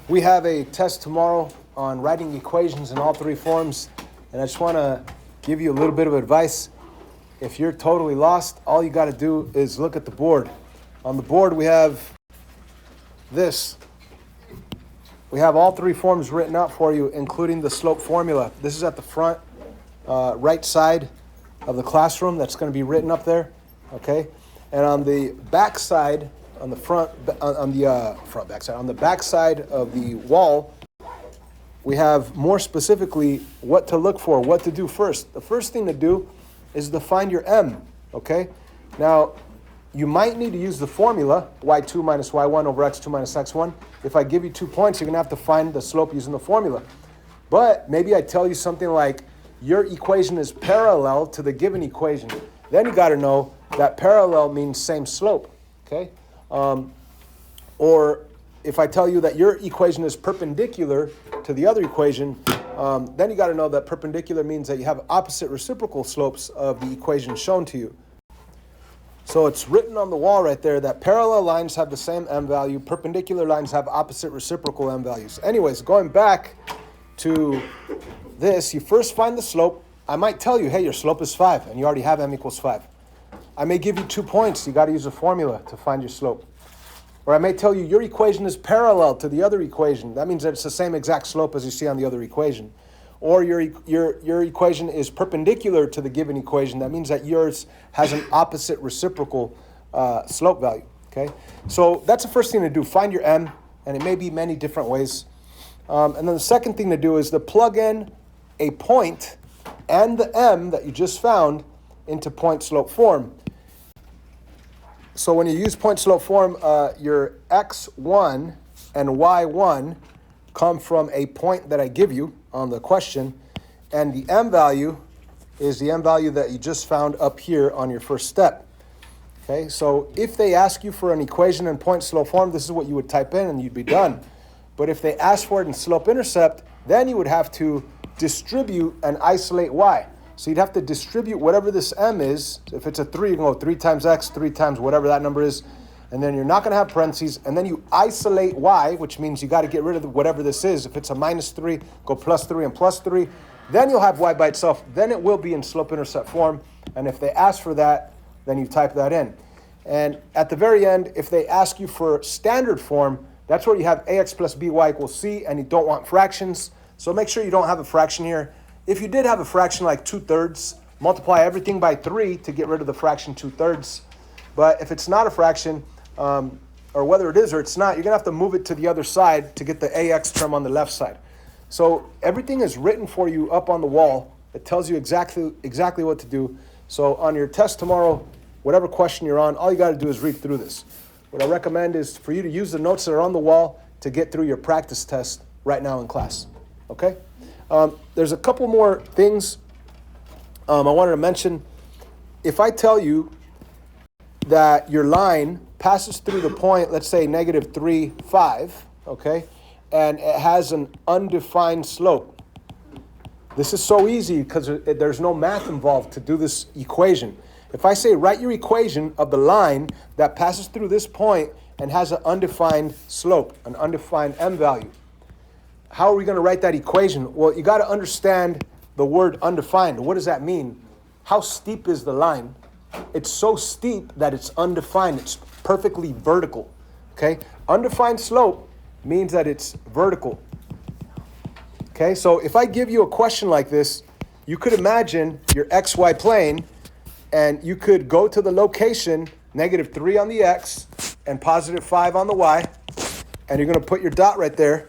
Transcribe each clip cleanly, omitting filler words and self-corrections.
We have a test tomorrow on writing equations in all three forms, and I just want to give you a little bit of advice. If you're totally lost, all you got to do is look at the board. On the board, we have this. We have all three forms written out for you, including the slope formula. This is at the front right side of the classroom. That's going to be written up there, okay? And on the back side, on the back side of the wall, we have more specifically what to look for, what to do first. The first thing to do is to find your m, okay? Now, you might need to use the formula, y2 minus y1 over x2 minus x1. If I give you 2 points, you're going to have to find the slope using the formula. But maybe I tell you something like, your equation is parallel to the given equation. Then you got to know that parallel means same slope, okay? Or if I tell you that your equation is perpendicular to the other equation, then you got to know that perpendicular means that you have opposite reciprocal slopes of the equation shown to you. So it's written on the wall right there that parallel lines have the same m value, perpendicular lines have opposite reciprocal m values. Anyways, going back to this, you first find the slope. I might tell you, hey, your slope is 5, and you already have m equals 5. I may give you 2 points. You got to use a formula to find your slope. Or I may tell you your equation is parallel to the other equation. That means that it's the same exact slope as you see on the other equation. Or your equation is perpendicular to the given equation. That means that yours has an opposite reciprocal slope value. Okay, so that's the first thing to do. Find your m, and it may be many different ways. And then the second thing to do is to plug in a point and the m that you just found into point-slope form. So when you use point-slope form, your x1 and y1 come from a point that I give you on the question, and the m value is the m value that you just found up here on your first step. Okay, so if they ask you for an equation in point-slope form, this is what you would type in and you'd be done. But if they ask for it in slope-intercept, then you would have to distribute and isolate y. So you'd have to distribute whatever this m is. If it's a 3, you can go 3 times x, 3 times whatever that number is. And then you're not going to have parentheses. And then you isolate y, which means you got to get rid of whatever this is. If it's a minus 3, go plus 3 and plus 3. Then you'll have y by itself. Then it will be in slope-intercept form. And if they ask for that, then you type that in. And at the very end, if they ask you for standard form, that's where you have ax plus by equals c, and you don't want fractions. So make sure you don't have a fraction here. If you did have a fraction like 2/3, multiply everything by 3 to get rid of the fraction 2/3. But if it's not a fraction, or whether it is or it's not, you're going to have to move it to the other side to get the ax term on the left side. So everything is written for you up on the wall. It tells you exactly what to do. So on your test tomorrow, whatever question you're on, all you got to do is read through this. What I recommend is for you to use the notes that are on the wall to get through your practice test right now in class. Okay? There's a couple more things I wanted to mention. If I tell you that your line passes through the point, let's say negative 3, 5, okay, and it has an undefined slope. This is so easy because there's no math involved to do this equation. If I say write your equation of the line that passes through this point and has an undefined slope, an undefined m value, how are we going to write that equation? Well, you got to understand the word undefined. What does that mean? How steep is the line? It's so steep that it's undefined. It's perfectly vertical. Okay? Undefined slope means that it's vertical. Okay? So if I give you a question like this, you could imagine your xy plane, and you could go to the location negative 3 on the x and positive 5 on the y, and you're going to put your dot right there.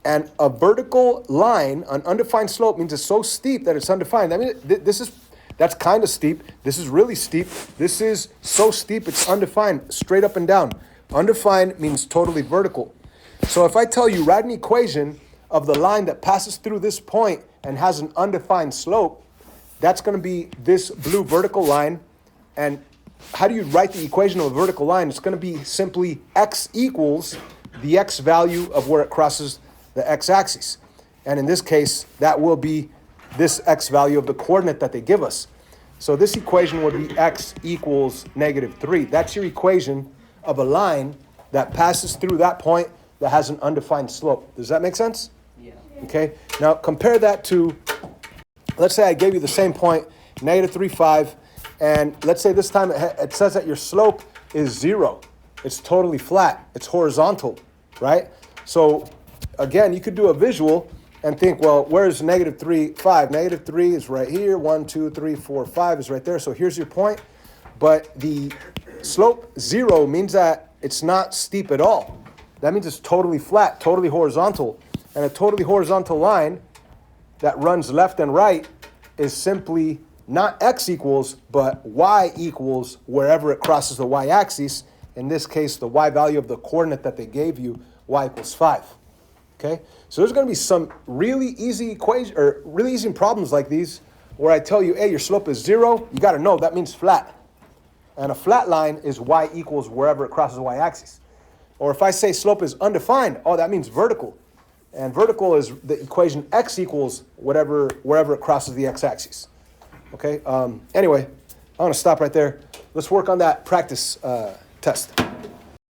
And a vertical line, an undefined slope, means it's so steep that it's undefined. I mean, that's kind of steep. This is really steep. This is so steep it's undefined, straight up and down. Undefined means totally vertical. So if I tell you write an equation of the line that passes through this point and has an undefined slope, that's going to be this blue vertical line. And how do you write the equation of a vertical line? It's going to be simply x equals the x value of where it crosses the x-axis. And in this case, that will be this x value of the coordinate that they give us. So this equation would be x equals negative 3. That's your equation of a line that passes through that point that has an undefined slope. Does that make sense? Yeah. Okay. Now compare that to, let's say I gave you the same point, -3, 5, and let's say this time it says that your slope is 0. It's totally flat. It's horizontal, right? So again, you could do a visual and think, well, where's -3, 5? -3 is right here. 1, 2, 3, 4, 5 is right there. So here's your point. But the slope 0 means that it's not steep at all. That means it's totally flat, totally horizontal. And a totally horizontal line that runs left and right is simply not x equals, but y equals wherever it crosses the y-axis. In this case, the y value of the coordinate that they gave you, y equals 5. Okay? So there's going to be some really easy equation or really easy problems like these where I tell you, hey, your slope is 0. You got to know that means flat. And a flat line is y equals wherever it crosses the y-axis. Or if I say slope is undefined, oh, that means vertical. And vertical is the equation x equals wherever it crosses the x-axis. Okay? Anyway, I want to stop right there. Let's work on that practice test.